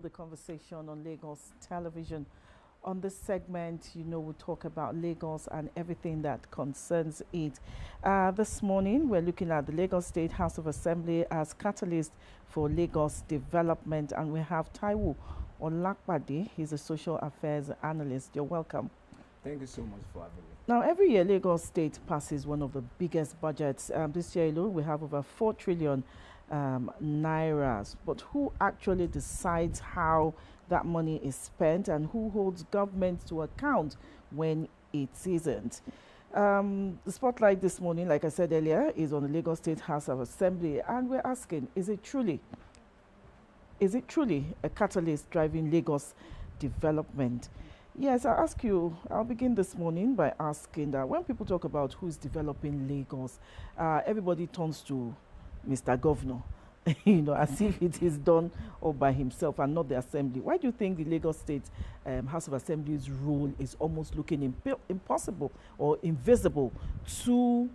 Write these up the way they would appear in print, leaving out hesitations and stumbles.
The conversation on Lagos television. On this segment, we talk about Lagos and everything that concerns it. This morning, we're looking at the Lagos State House of Assembly as catalyst for Lagos development, and we have Taiwo Olapade. He's a social affairs analyst. You're welcome. Thank you so much for having me. Now, every year, Lagos State passes one of the biggest budgets. This year alone, we have over 4 trillion nairas. But who actually decides how that money is spent and who holds government to account when it isn't? The spotlight this morning, like I said earlier, is on the Lagos State House of Assembly, and we're asking, is it truly a catalyst driving Lagos development? Yes, I'll begin this morning by asking that when people talk about who's developing Lagos, everybody turns to Mr. Governor, as if it is done all by himself and not the assembly. Why do you think the Lagos State House of Assembly's role is almost looking impossible or invisible to,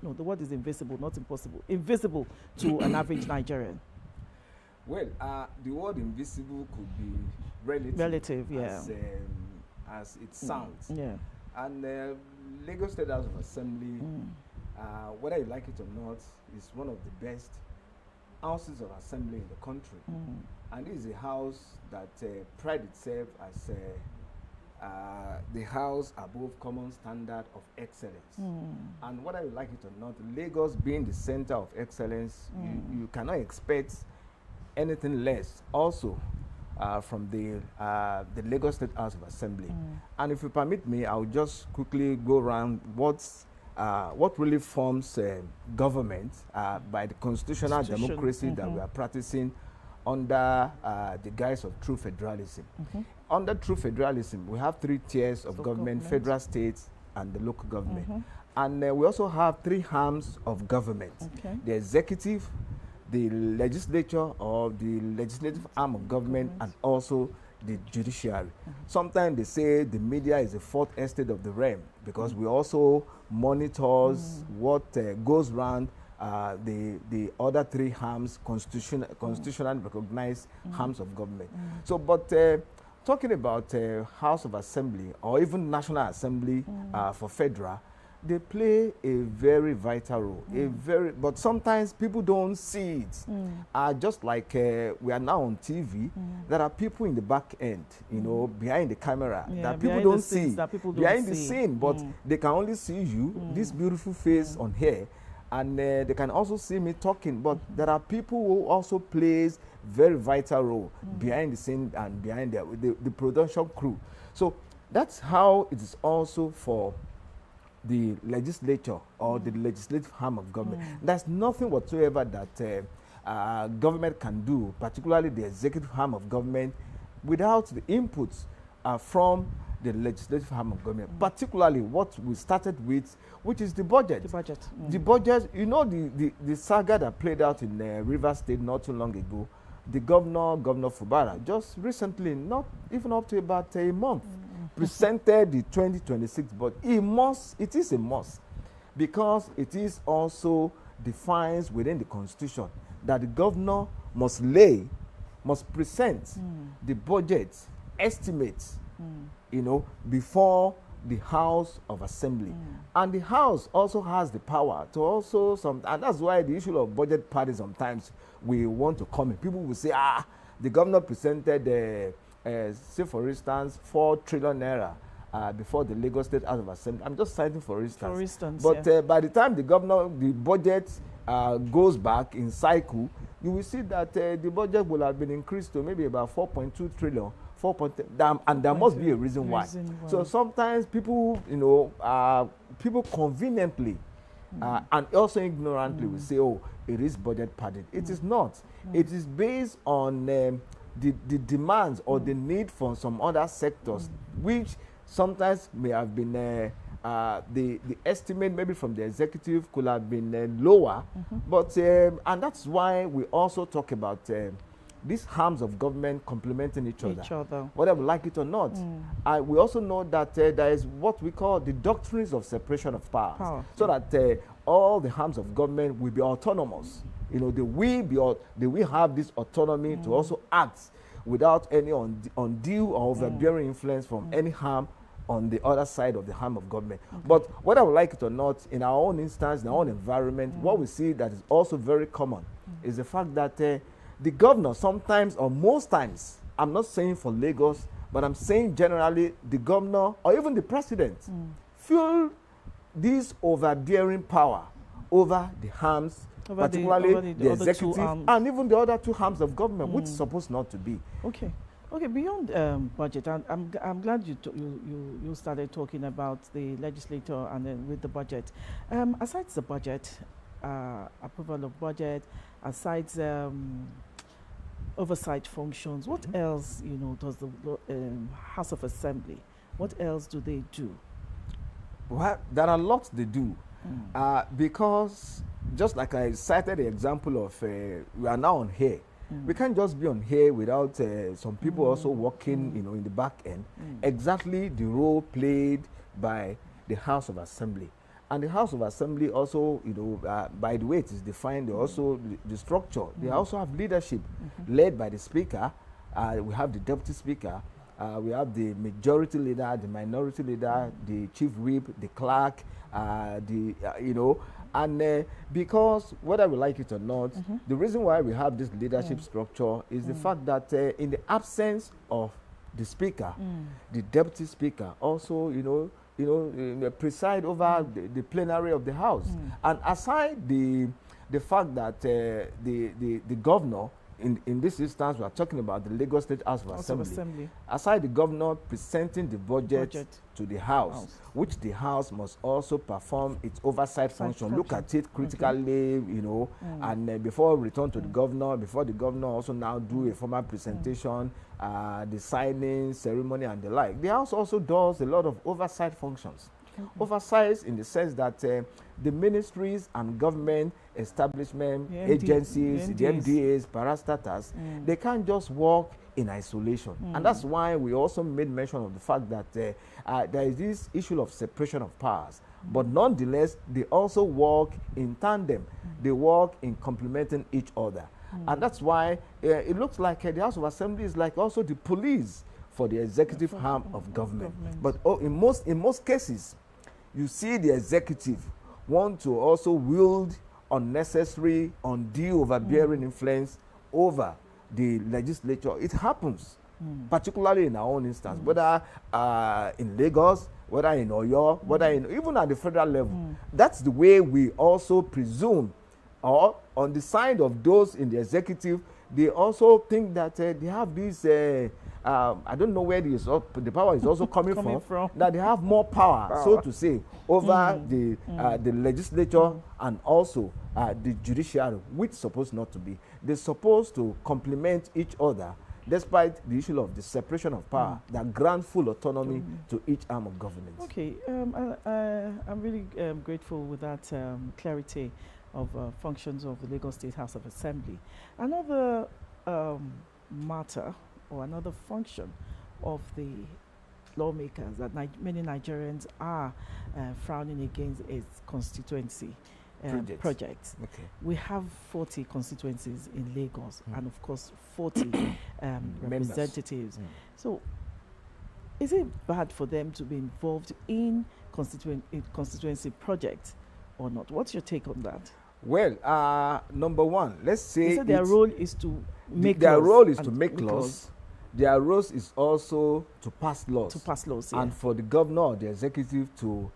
no, the word is invisible, not impossible, invisible to an average Nigerian? Well, the word invisible could be Relative, yeah. As it sounds. Yeah. And Lagos State House of Assembly, whether you like it or not, is one of the best houses of assembly in the country. And it is a house that prides itself as the house above common standard of excellence. And whether you like it or not, Lagos being the center of excellence, you cannot expect anything less also from the Lagos State House of Assembly. And if you permit me, I'll just quickly go around what really forms government by the constitutional democracy that we are practicing under the guise of true federalism. Under true federalism, we have 3 tiers of government: federal, state, and the local government. And we also have 3 arms of government: the executive, the legislature or the legislative arm of government, and also the judiciary. Sometimes they say the media is the 4th estate of the realm because we also monitors what goes around the other 3 arms, constitutionally recognized arms of government. So, but talking about House of Assembly or even National Assembly for federal, they play a very vital role. But sometimes people don't see it. Just like we are now on TV, there are people in the back end, behind the camera that people don't see. Behind the scene, but they can only see you, this beautiful face on here, and they can also see me talking. But there are people who also plays very vital role behind the scene and behind the production crew. So that's how it is also for the legislature or the legislative arm of government. There's nothing whatsoever that government can do, particularly the executive arm of government, without the inputs from the legislative arm of government, particularly what we started with, which is the budget. The budget, the saga that played out in Rivers State not too long ago, the Governor Fubara, just recently, not even up to about a month, presented the 2026 budget. It is a must, because it is also defined within the constitution that the governor must present the budget estimates, before the House of Assembly. And the House also has the power to and that's why the issue of budget party sometimes we want to come in. People will say, the governor presented say for instance 4 trillion naira before the Lagos State House of Assembly. I'm just citing for instance. But by the time the budget goes back in cycle, you will see that the budget will have been increased to maybe about 4.2 trillion, and there must be a reason why. So sometimes people, people conveniently and also ignorantly will say, oh, it is budget padded. It is not. It is based on the demands or the need for some other sectors, which sometimes may have been the estimate maybe from the executive could have been lower, but and that's why we also talk about these arms of government complementing each other, whether we like it or not. We also know that there is what we call the doctrines of separation of powers, so that all the arms of government will be autonomous. They will have this autonomy to also act without any undue or overbearing influence from any harm on the other side of the arm of government. But whether we like it or not, in our own instance, in our own environment, what we see that is also very common is the fact that the governor sometimes or most times, I'm not saying for Lagos, but I'm saying generally the governor or even the president feel this overbearing power over the arms, particularly the executive and even the other two arms of government, which is supposed not to be. Okay. Okay, beyond budget, and I'm glad you started talking about the legislature and then with the budget. Aside the budget, approval of budget, aside oversight functions, what else does the House of Assembly? What else do they do? Well, there are lots they do, because just like I cited the example of we are now on here. We can't just be on here without some people also working, in the back end. Exactly the role played by the House of Assembly. And the House of Assembly also, by the way it is defined, they also, the structure, they also have leadership led by the Speaker. We have the Deputy Speaker. We have the Majority Leader, the Minority Leader, the Chief Whip, the Clerk, and because whether we like it or not, the reason why we have this leadership structure is the fact that in the absence of the Speaker, the Deputy Speaker also, preside over the plenary of the House. And aside the fact that the governor, in this instance, we are talking about the Lagos State House of Assembly. Aside the governor presenting the budget to the House, which the House must also perform its oversight function, look at it critically, and before return to the governor, before the governor also now do a formal presentation, the signing ceremony and the like. The House also does a lot of oversight functions. Oversight in the sense that the ministries and government establishment, agencies, the MDAs, parastatals, they can't just work in isolation. And that's why we also made mention of the fact that there is this issue of separation of powers. But nonetheless, they also work in tandem. They work in complementing each other. And that's why it looks like the House of Assembly is like also the police for the executive arm of government. But in most cases, you see the executive want to also wield unnecessary, undue, overbearing influence over the legislature. It happens, particularly in our own instance, whether in Lagos, whether in Oyo, whether even at the federal level. That's the way we also presume, or on the side of those in the executive, they also think that they have this, I don't know where the power is also coming from, that they have more power, so to say, over the legislature and also the judiciary, which is supposed not to be. They're supposed to complement each other, despite the issue of the separation of power that grant full autonomy to each arm of government. Okay, I'm really grateful with that clarity of functions of the Lagos State House of Assembly. Another matter or another function of the lawmakers that many Nigerians are frowning against is constituency projects. Okay. We have 40 constituencies in Lagos and of course 40 representatives. So is it bad for them to be involved in constituency projects or not? What's your take on that? Well, number one, let's say their role is to make their laws. Their role is to make laws. Their role is also to pass laws. To pass laws, and for the governor or the executive to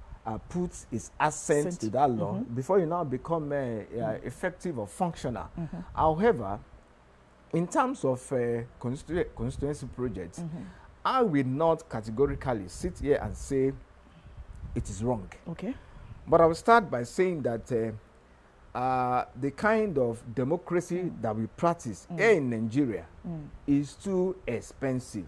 put its assent to that law before you now become effective or functional. However, in terms of constituency projects, I will not categorically sit here and say it is wrong. Okay. But I will start by saying that the kind of democracy that we practice here in Nigeria is too expensive.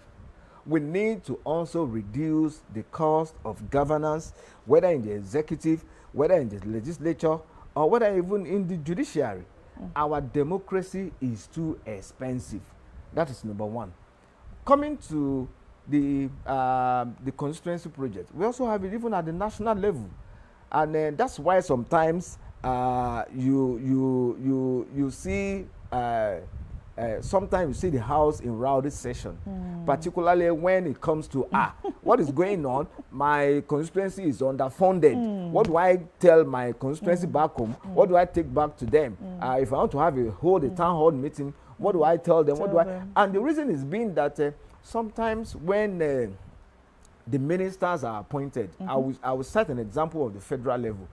We need to also reduce the cost of governance, whether in the executive, whether in the legislature, or whether even in the judiciary. Our democracy is too expensive. That is number one. Coming to the constituency project, we also have it even at the national level. And that's why sometimes you see sometimes you see the house in rowdy session, particularly when it comes to what is going on. My constituency is underfunded. What do I tell my constituency back home? What do I take back to them? If I want to have a town hall meeting, what do I tell them? And the reason is being that sometimes when the ministers are appointed, I will cite an example of the federal level.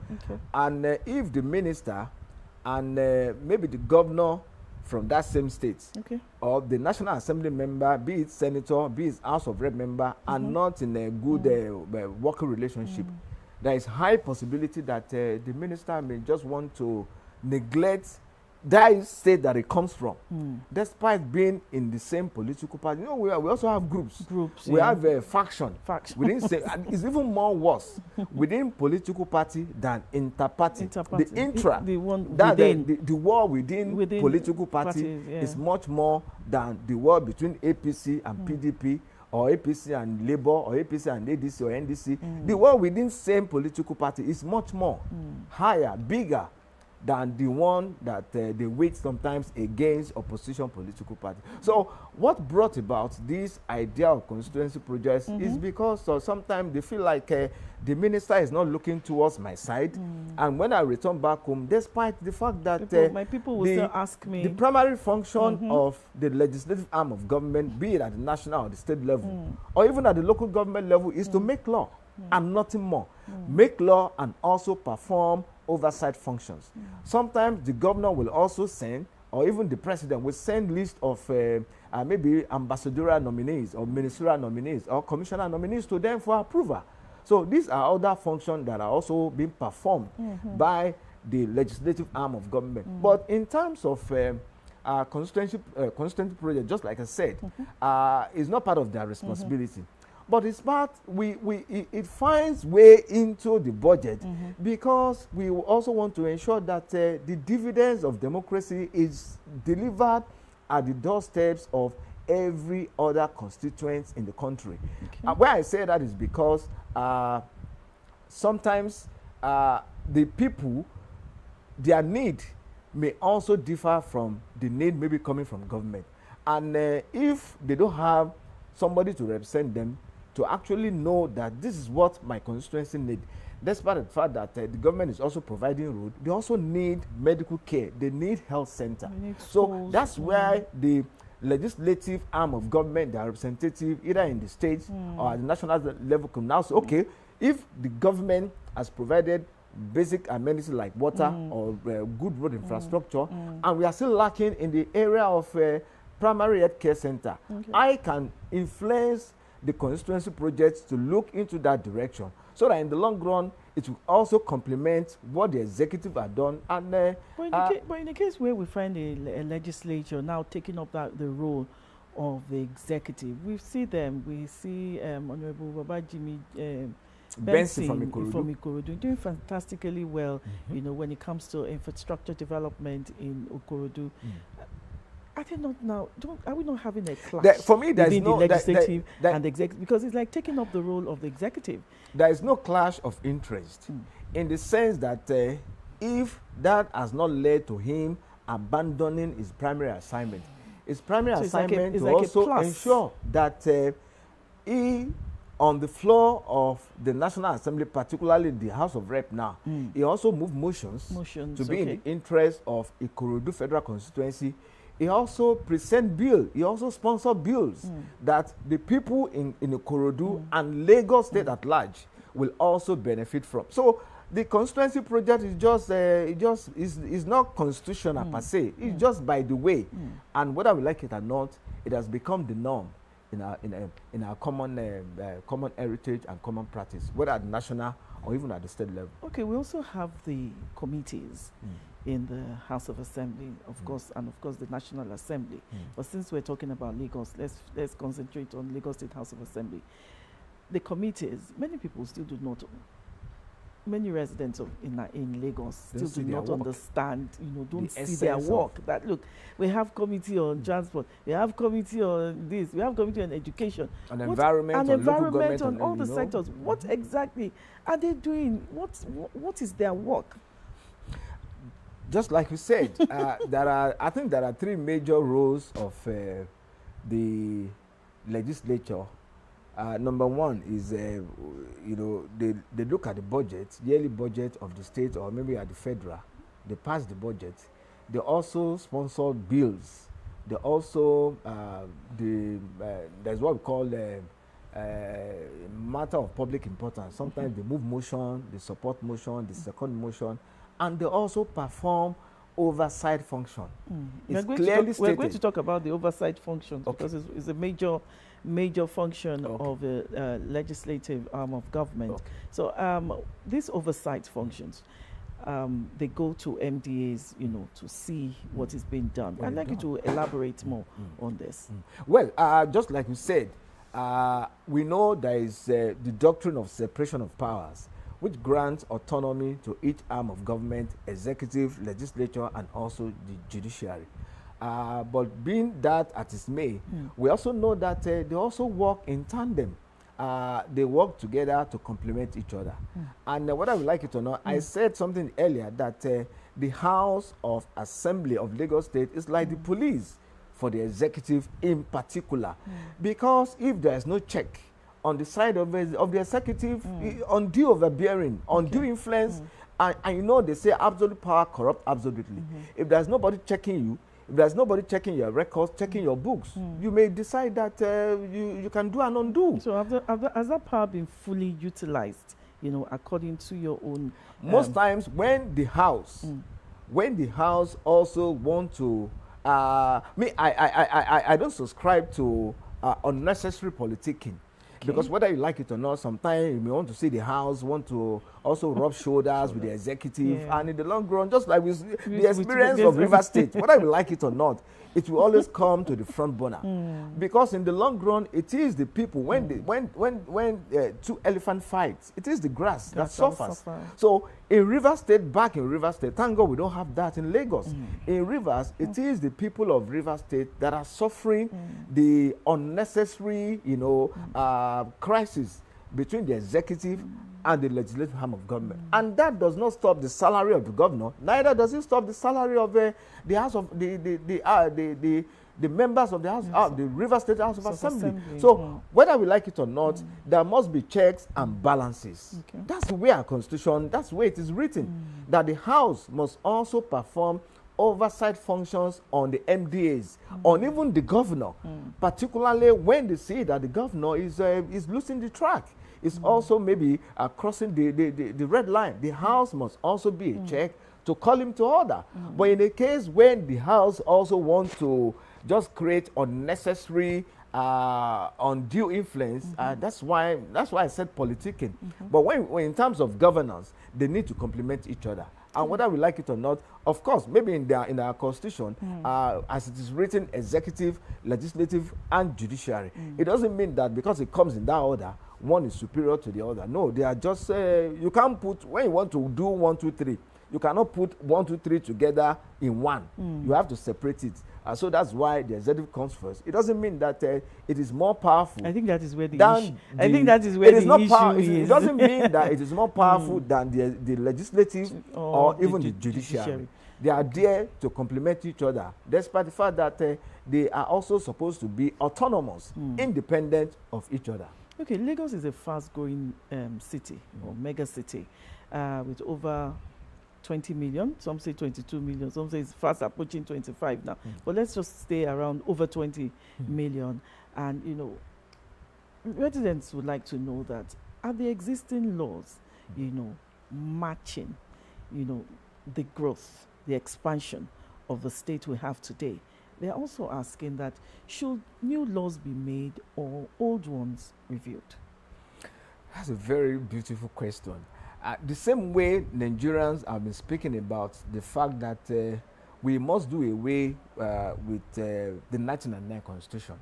And if the minister and maybe the governor from that same state, or the National Assembly member, be it senator, be it House of Rep member, are not in a good working relationship, there is high possibility that the minister may just want to neglect that state that it comes from, despite being in the same political party. You know, we also have groups. We have a faction. Within and it's even more worse within political party than inter-party. The intra, the one the war within political party is much more than the war between APC and PDP, or APC and Labour, or APC and ADC or NDC. The war within same political party is much more higher, bigger than the one that they wage sometimes against opposition political party. So what brought about this idea of constituency projects is because sometimes they feel like the minister is not looking towards my side. And when I return back home, despite the fact that my people will still ask me, the primary function of the legislative arm of government, be it at the national or the state level, or even at the local government level, is to make law and nothing more. Make law and also perform oversight functions. Sometimes the governor will also send, or even the president will send list of maybe ambassadorial nominees or ministerial nominees or commissioner nominees to them for approval. So these are other functions that are also being performed by the legislative arm of government. But in terms of constituency project, just like I said, is not part of their responsibility. But it's part, it finds way into the budget because we also want to ensure that the dividends of democracy is delivered at the doorsteps of every other constituent in the country. Why I say that is because sometimes the people, their need may also differ from the need maybe coming from government. And if they don't have somebody to represent them, to actually know that this is what my constituency need, despite the fact that the government is also providing road, they also need medical care, they need health center. So that's where the legislative arm of government, their representative, either in the state or at the national level, can now say, okay, if the government has provided basic amenities like water or good road infrastructure, and we are still lacking in the area of primary health care center, I can influence the constituency projects to look into that direction, so that in the long run it will also complement what the executive have done. And but in the case where we find a legislature now taking up the role of the executive, we see Honorable Babajimi Benson from Ikorodu doing fantastically well, you know, when it comes to infrastructure development in Ikorodu. I think not now. Are we not having a clash for me, there is no the legislative and the executive? Because it's like taking up the role of the executive. There is no clash of interest in the sense that if that has not led to him abandoning his primary assignment, his primary assignment to also ensure that he, on the floor of the National Assembly, particularly the House of Rep now, he also moved motions to be in the interest of Ikorodu Federal Constituency. He also present bill. He also sponsor bills that the people in Ikorodu and Lagos State at large will also benefit from. So the constituency project is not constitutional per se. It's just by the way, and whether we like it or not, it has become the norm in our common heritage and common practice, whether at the national or even at the state level. Okay, we also have the committees in the House of Assembly, of course, and of course the National Assembly. But since we're talking about Lagos, let's concentrate on Lagos State House of Assembly. The committees, many people still do not, many residents in Lagos still do not understand, don't see their work. That look, we have committee on transport, we have committee on this, we have committee on education, on environment, on all the sectors. What exactly are they doing? What is their work? Just like you said, I think there are three major roles of the legislature. Number one is, they look at the budget, yearly budget of the state or maybe at the federal. They pass the budget. They also sponsor bills. They also, there's what we call matter of public importance. Sometimes they move motion, they support motion, they second motion, and they also perform oversight function. It's clearly stated. We're going to talk about the oversight functions, okay, because it's a major function, okay, of the legislative arm of government. Okay. So these oversight functions, they go to MDAs, to see what is being done. I'd like you to elaborate more on this. Well, just like you said, we know there is the doctrine of separation of powers, which grants autonomy to each arm of government, executive, legislature, and also the judiciary. But being that as it may, we also know that they also work in tandem. They work together to complement each other. And whether we like it or not, I said something earlier that the House of Assembly of Lagos State is like the police for the executive in particular. Because if there is no check on the side of the executive, undue overbearing, undue influence, and they say absolute power corrupt absolutely. If there's nobody checking you, if there's nobody checking your records, checking your books, you may decide that you can do and undo. So has that power been fully utilized, according to your own? Most times when the House also want to, I don't subscribe to unnecessary politicking. Okay. Because whether you like it or not, sometimes you may want to see the House want to also rub shoulders with the executive, and in the long run, just like with the experience of River State, whether you like it or not, it will always come to the front burner. Because in the long run, it is the people, when two elephant fights, it is the grass that suffers. So in River State, back in River State, thank God we don't have that in Lagos. In Rivers, it is the people of River State that are suffering the unnecessary, crisis between the executive and the legislative arm of government. And that does not stop the salary of the governor, neither does it stop the salary of the House of the members of the House, the River State House of Assembly. So whether we like it or not, there must be checks and balances. Okay. That's the way our constitution, that's the way it is written, that the House must also perform oversight functions on the MDAs, on even the governor, particularly when they see that the governor is losing the track. It's also maybe crossing the red line. The House must also be a check to call him to order. But in a case when the House also wants to just create unnecessary undue influence, that's why I said politicking. But when in terms of governance, they need to complement each other. And whether we like it or not, of course, maybe in our constitution, as it is written, executive, legislative, and judiciary, it doesn't mean that because it comes in that order, one is superior to the other. No, they are just, you can't put, when you want to do 1, 2, 3, you cannot put 1, 2, 3 together in one. You have to separate it. So that's why the executive comes first. It doesn't mean that it is more powerful. I think that is where the issue. I think that is where the issue is. It doesn't mean that it is more powerful than the legislative or even the judiciary. They are there to complement each other, despite the fact that they are also supposed to be autonomous, independent of each other. Okay, Lagos is a fast-growing city or mega city with over 20 million, some say 22 million, some say it's fast approaching 25 now. But let's just stay around over 20 million. And, residents would like to know that are the existing laws, matching, the growth, the expansion of the state we have today? They're also asking that should new laws be made or old ones reviewed? That's a very beautiful question. The same way Nigerians have been speaking about the fact that we must do away with the 1999 Constitution.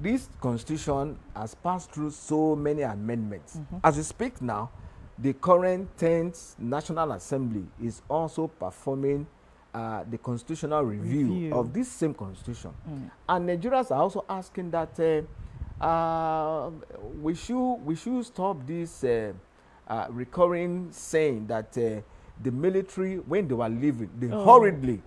This Constitution has passed through so many amendments. As we speak now, the current 10th National Assembly is also performing the constitutional review of this same Constitution. And Nigerians are also asking that we should stop this recurring saying that the military, when they were leaving, they Hurriedly.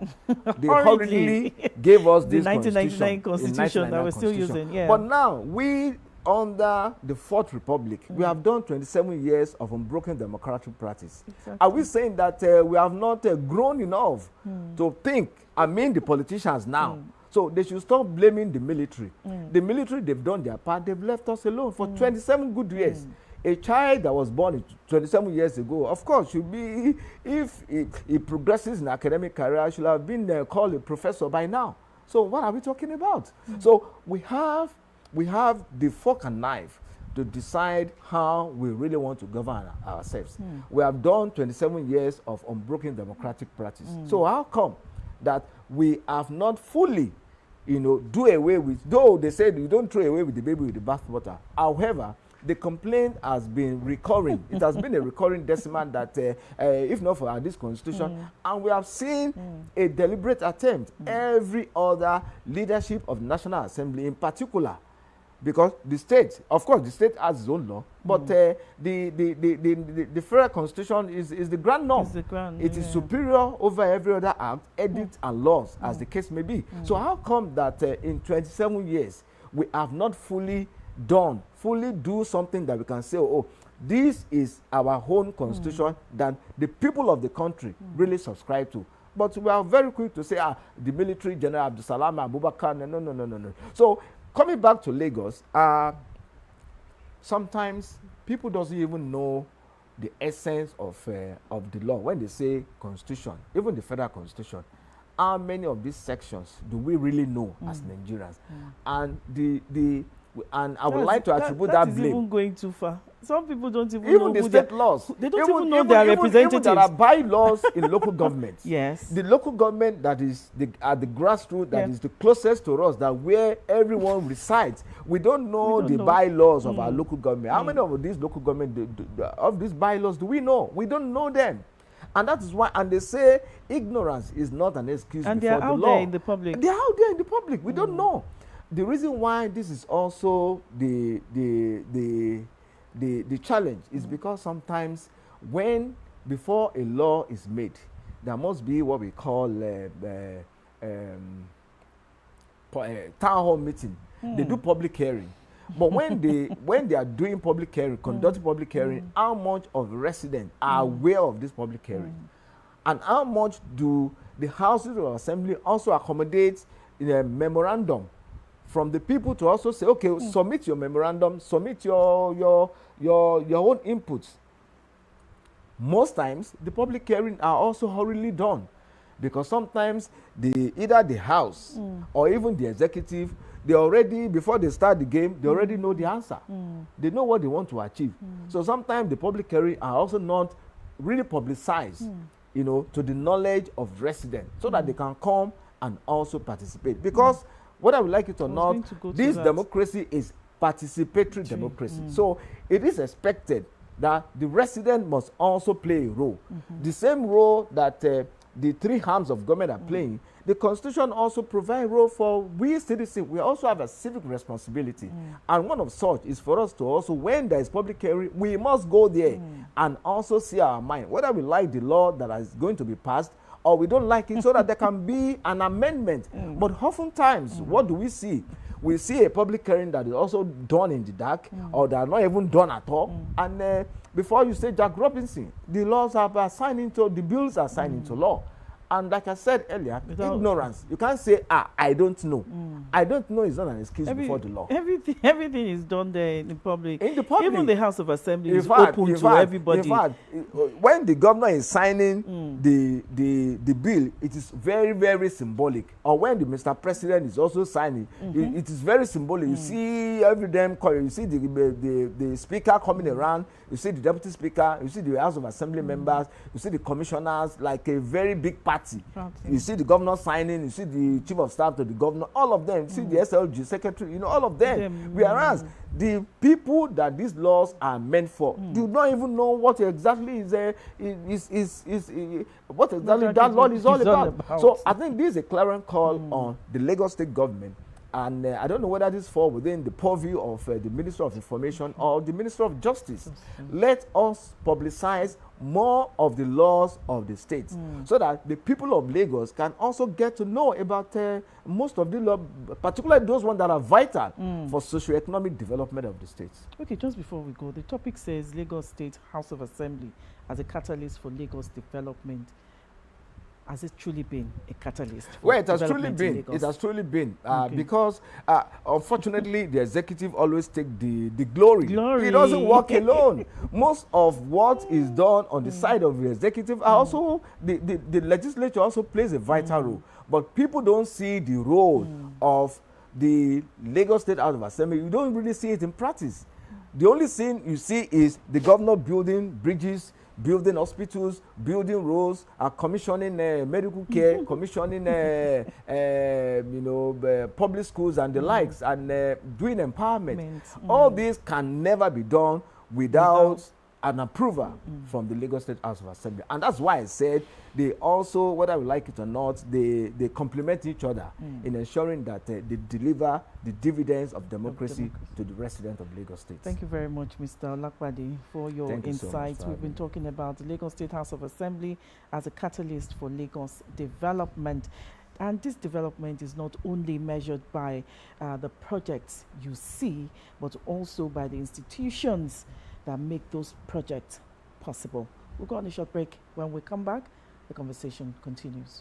hurriedly gave us the this 1999 constitution that we're still using. Yeah. But now, we, under the Fourth Republic, we have done 27 years of unbroken democratic practice. Exactly. Are we saying that we have not grown enough to think, the politicians now? So they should stop blaming the military. The military, they've done their part. They've left us alone for 27 good years. A child that was born 27 years ago, of course, should be, if he progresses in academic career, should have been called a professor by now. So what are we talking about? So we have the fork and knife to decide how we really want to govern ourselves. We have done 27 years of unbroken democratic practice. So how come that we have not fully, do away with, though they said you don't throw away with the baby with the bathwater. However, the complaint has been recurring. It has been a recurring decimal that, if not for this constitution, and we have seen a deliberate attempt. Every other leadership of the National Assembly, in particular, because the state, of course, the state has its own law, but the federal constitution is the grand norm. It is superior over every other act, edict, and laws, as the case may be. So how come that in 27 years we have not fully do something that we can say, oh, this is our own constitution that the people of the country really subscribe to? But we are very quick to say, the military general Abdusalam Abubakar, no. So coming back to Lagos, sometimes people doesn't even know the essence of the law. When they say constitution, even the federal constitution, how many of these sections do we really know as Nigerians? And I would like to attribute that blame. That is even going too far. Some people don't even know the state laws. They don't even know their representatives. Even there are bylaws in local governments. Yes. The local government that is at the grassroots, that is the closest to us, that where everyone resides. We don't know the bylaws of our local government. How many of these local government of these bylaws do we know? We don't know them. And that is why, and they say ignorance is not an excuse before the law. And they are out there in the public. They are out there in the public. We don't know. The reason why this is also the challenge is because sometimes before a law is made, there must be what we call town hall meeting. They do public hearing. But when they are doing public hearing, conducting public hearing, how much of residents are aware of this public hearing? And how much do the houses of assembly also accommodate in a memorandum from the people to also say, okay, submit your memorandum, submit your own inputs? Most times, the public hearing are also hurriedly done, because sometimes either the House or even the executive, they already, before they start the game, they already know the answer. They know what they want to achieve. So sometimes the public hearing are also not really publicized, to the knowledge of residents, so that they can come and also participate. Because whether we like it or not, this democracy is participatory democracy. So it is expected that the resident must also play a role. The same role that the three arms of government are playing, the Constitution also provides a role for we citizens. We also have a civic responsibility. And one of such is for us to also, when there is public hearing, we must go there and also see our mind, whether we like the law that is going to be passed or we don't like it, so that there can be an amendment. But oftentimes, what do we see? We see a public hearing that is also done in the dark, or they are not even done at all. And before you say Jack Robinson, the laws are signed into, the bills are signed into law. And like I said earlier, ignorance. You can't say, I don't know. I don't know is not an excuse before the law. Everything is done there in the public. In the public. Even the House of Assembly is open to everybody. In fact, when the governor is signing the bill, it is very, very symbolic. Or when the Mr. President is also signing, it is very symbolic. You see every damn call, you see the speaker coming around, you see the deputy speaker, you see the House of Assembly members, you see the commissioners, like a very big party. You see the governor signing, you see the chief of staff to the governor, all of them, you see the SLG secretary, all of them. Whereas the people that these laws are meant for do not even know what exactly what exactly that law is all about. So I think this is a clarion call on the Lagos state government And I don't know whether this falls within the purview of the Minister of Information or the Minister of Justice. Let us publicize more of the laws of the states so that the people of Lagos can also get to know about most of the law, particularly those ones that are vital for socio-economic development of the states. Okay, just before we go, the topic says Lagos State House of Assembly as a catalyst for Lagos development. Has it truly been a catalyst? Well, it has truly been. It has truly been because, unfortunately, the executive always take the glory. It doesn't work alone. Most of what is done on the side of the executive are also the legislature also plays a vital role. But people don't see the role of the Lagos State House of Assembly. You don't really see it in practice. The only thing you see is the governor building bridges, building hospitals, building roads, commissioning medical care, commissioning public schools and the likes, and doing empowerment. All this can never be done without an approval from the Lagos State House of Assembly. And that's why I said they also, whether we like it or not, they complement each other in ensuring that they deliver the dividends of democracy to the residents of Lagos State. Thank you very much, Mr. Olapade, for your insights. We've been talking about the Lagos State House of Assembly as a catalyst for Lagos development. And this development is not only measured by the projects you see, but also by the institutions that make those projects possible. We'll go on a short break. When we come back, the conversation continues.